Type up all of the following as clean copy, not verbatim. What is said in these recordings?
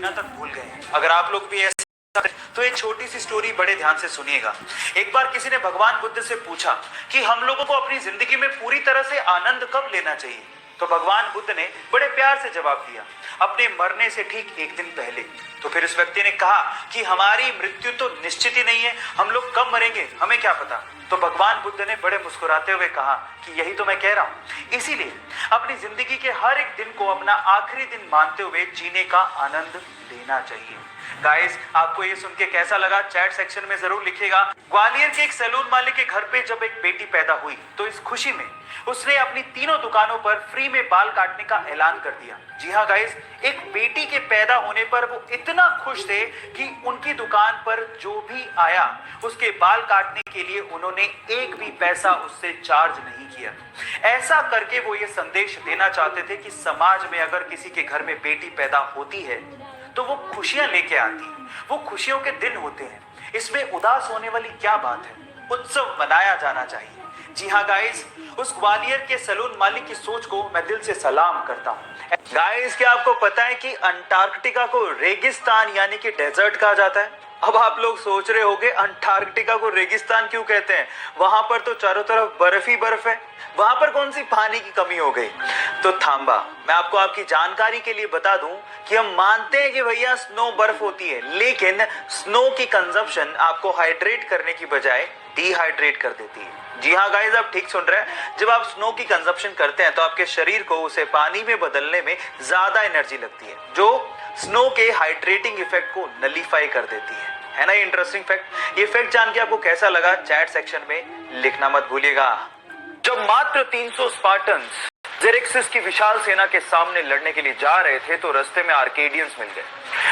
जीना तक भूल गए हैं। अगर आप लोग भी ऐसे तो ये छोटी सी स्टोरी बड़े ध्यान से सुनिएगा। एक बार किसी ने भगवान बुद्ध से पूछा कि हम लोगों को अपनी जिंदगी में पूरी तरह से आनंद कब लेना चाहिए। तो भगवान बुद्ध ने बड़े प्यार से जवाब दिया, अपने मरने से ठीक एक दिन पहले। तो फिर उस व्यक्ति ने कहा कि हमारी मृत्यु तो निश्चित ही नहीं है, हम लोग कब मरेंगे हमें क्या पता। तो भगवान बुद्ध ने बड़े मुस्कुराते हुए कहा कि यही तो मैं कह रहा हूं, इसीलिए अपनी जिंदगी के हर एक दिन को अपना आखिरी दिन मानते हुए जीने का आनंद लेना चाहिए। गाइस, आपको ये सुन के कैसा लगा चैट सेक्शन में जरूर लिखिएगा। ग्वालियर के एक सैलून मालिक के घर पे जब एक बेटी पैदा हुई तो इस खुशी में उसने अपनी तीनों दुकानों पर फ्री में बाल काटने का ऐलान कर दिया। जी हाँ गाइस, एक बेटी के पैदा होने पर वो इतना खुश थे कि उनकी दुकान पर जो भी आया उसके बाल काटने के लिए उन्होंने एक भी पैसा उससे चार्ज नहीं किया। ऐसा करके वो ये संदेश देना चाहते थे कि समाज में अगर किसी के घर में बेटी पैदा होती है तो वो खुशियां लेके आती है, वो खुशियों के दिन होते हैं। इसमें उदास होने वाली क्या बात है, उत्सव मनाया जाना चाहिए। जी हाँ गाइस, उस ग्वालियर के सैलून मालिक की सोच को मैं दिल से सलाम करता हूँ। गाइस, क्या आपको पता है कि अंटार्कटिका को रेगिस्तान यानी कि डेजर्ट कहा जाता है। अब आप लोग सोच रहे होंगे अंटार्कटिका को रेगिस्तान क्यों कहते हैं, वहां पर तो चारों तरफ बर्फ ही बर्फ है, वहां पर कौन सी पानी की कमी हो गई। तो थांबा, मैं आपको आपकी जानकारी के लिए बता दूं कि हम मानते हैं कि भैया स्नो बर्फ होती है, लेकिन स्नो की कंजप्शन आपको हाइड्रेट करने की बजाय डिहाइड्रेट कर देती है। जी हाँ गाइस, आप ठीक सुन रहे हैं। जब आप स्नो की कंजप्शन करते हैं तो आपके शरीर को उसे पानी में बदलने में ज्यादा एनर्जी लगती है, जो स्नो के हाइड्रेटिंग इफेक्ट को नलीफाई कर देती है ना। ये इंटरेस्टिंग फैक्ट। ये फैक्ट जान के आपको कैसा लगा चैट सेक्शन में लिखना मत भूलिएगा। जब मात्र 300 स्पार्टन्स जेरेक्सिस की विशाल सेना के सामने लड़ने के लिए जा रहे थे तो रास्ते में आर्केडियंस मिल गए।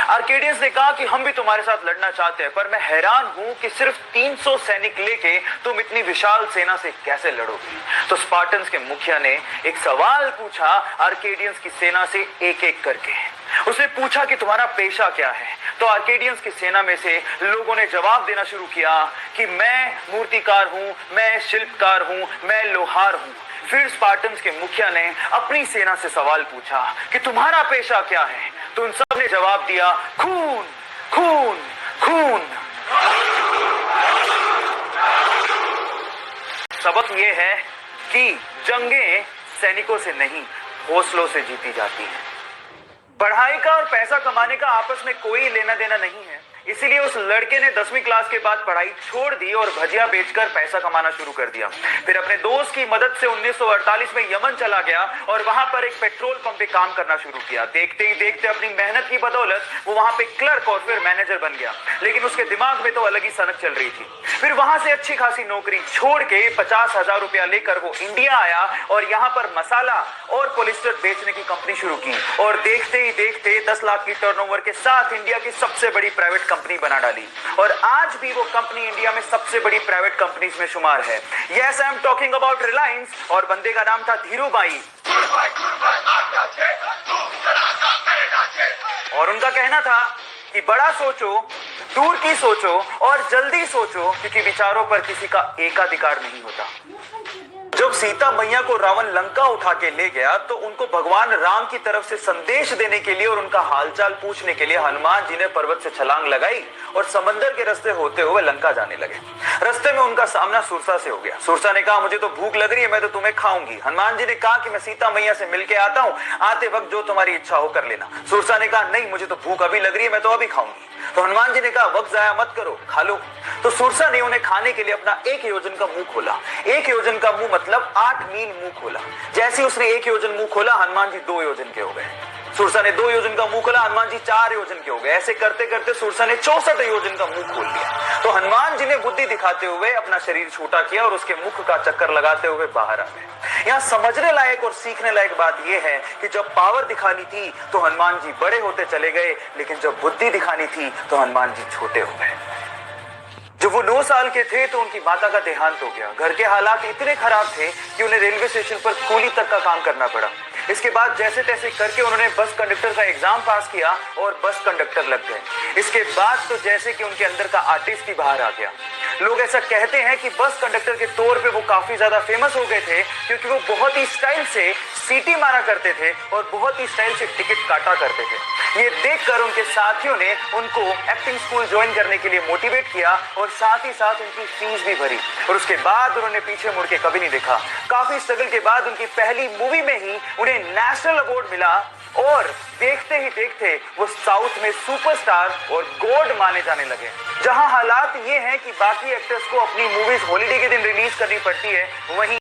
आर्केडियंस ने कहा कि हम भी तुम्हारे साथ लड़ना चाहते हैं, पर मैं हैरान हूं कि सिर्फ 300 सैनिक लेके तुम इतनी विशाल सेना से कैसे लड़ोगे। तो स्पार्टन्स के मुखिया ने एक सवाल पूछा आर्केडियंस की सेना से एक एक करके। उसने पूछा कि तुम्हारा पेशा क्या है। तो आर्केडियंस की सेना में से लोगों ने जवाब देना शुरू किया कि मैं मूर्तिकार हूं, मैं शिल्पकार हूं, मैं लोहार हूं। फिर स्पार्टन्स के मुखिया ने अपनी सेना से सवाल पूछा कि तुम्हारा पेशा क्या है। तो उन सब ने जवाब दिया खून, खून, खून। सबक यह है कि जंगें सैनिकों से नहीं, हौसलों से जीती जाती हैं। पढ़ाई का और पैसा कमाने का आपस में कोई लेना देना नहीं है, इसीलिए उस लड़के ने 10वीं क्लास के बाद पढ़ाई छोड़ दी और भजिया बेचकर पैसा कमाना शुरू कर दिया। फिर अपने दोस्त की मदद से 1948 में यमन चला गया और वहां पर एक पेट्रोल पंप पे काम करना शुरू किया। देखते ही देखते अपनी मेहनत की बदौलत वो वहां पे क्लर्क और फिर मैनेजर बन गया। लेकिन उसके दिमाग में तो अलग ही सनक चल रही थी। फिर वहां से अच्छी खासी नौकरी छोड़ के 50,000 रुपया लेकर वो इंडिया आया और यहाँ पर मसाला और पॉलिस्टर बेचने की कंपनी शुरू की। और देखते ही देखते 10 लाख की टर्नओवर के साथ इंडिया की सबसे बड़ी प्राइवेट कंपनी बना डाली। और आज भी वो कंपनी इंडिया में सबसे बड़ी प्राइवेट कंपनीज में शुमार है। Yes, I am talking about Reliance. और बंदे का नाम था धीरूभाई। और उनका कहना था कि बड़ा सोचो, दूर की सोचो और जल्दी सोचो, क्योंकि विचारों पर किसी का एकाधिकार नहीं होता। जब सीता मैया को रावण लंका उठा के ले गया तो उनको भगवान राम की तरफ से संदेश देने के लिए और उनका हालचाल पूछने के लिए हनुमान जी ने पर्वत से छलांग लगाई और समंदर के रास्ते होते हुए लंका जाने लगे। रास्ते में उनका सामना सुरसा से हो गया। सुरसा ने कहा मुझे तो भूख लग रही है, मैं तो तुम्हें खाऊंगी। हनुमान जी ने कहा कि मैं सीता मैया से मिलके आता हूं, आते वक्त जो तुम्हारी इच्छा हो कर लेना। सुरसा ने कहा नहीं, मुझे तो भूख अभी लग रही है, मैं तो अभी खाऊंगी। तो हनुमान जी ने कहा वक्त जाया मत करो, खा लो। तो सुरसा ने उन्हें खाने के लिए अपना 1 योजन का मुंह खोला। 1 योजन का मुंह मतलब 8 मील मुंह खोला। जैसे उसने 1 योजन मुंह खोला, हनुमान जी 2 योजन के हो गए। सुरसा ने 2 योजन का मुंह खोला, हनुमान जी 4 योजन के हो गए। ऐसे करते करते सुरसा ने 64 योजन का मुंह खोल लिया। तो हनुमान जी ने बुद्धि दिखाते हुए अपना शरीर छोटा किया और उसके मुख का चक्कर लगाते हुए बाहर आ गए। यहाँ समझने लायक और सीखने लायक बात यह है कि जब पावर दिखानी थी तो हनुमान जी बड़े होते चले गए, लेकिन जब बुद्धि दिखानी थी तो हनुमान जी छोटे हो गए। जब वो 9 साल के थे तो उनकी माता का देहांत हो गया। घर के हालात इतने खराब थे कि उन्हें रेलवे स्टेशन पर कूली तक का काम करना पड़ा। इसके बाद जैसे तैसे करके उन्होंने बस कंडक्टर का एग्जाम पास किया और बस कंडक्टर लग गए। इसके बाद तो जैसे कि उनके अंदर का आर्टिस्ट ही बाहर आ गया। लोग ऐसा कहते हैं कि बस कंडक्टर के तौर पे वो काफी ज्यादा फेमस हो गए थे क्योंकि वो बहुत ही स्टाइल से सीटी मारा करते थे और बहुत ही स्टाइल से टिकट काटा करते थे। ये देखकर उनके साथियों ने उनको एक्टिंग स्कूल ज्वाइन करने के लिए मोटिवेट किया और साथ ही साथ उनकी फीस भी भरी और उसके बाद उन्होंने पीछे मुड़ के कभी नहीं देखा। काफी स्ट्रगल के बाद उनकी पहली मूवी में ही उन्हें नेशनल अवार्ड मिला और देखते ही देखते वो साउथ में सुपरस्टार और गॉड माने जाने लगे। जहां हालात ये हैं कि बाकी एक्टर्स को अपनी मूवीज हॉलीडे के दिन रिलीज करनी पड़ती है, वहीं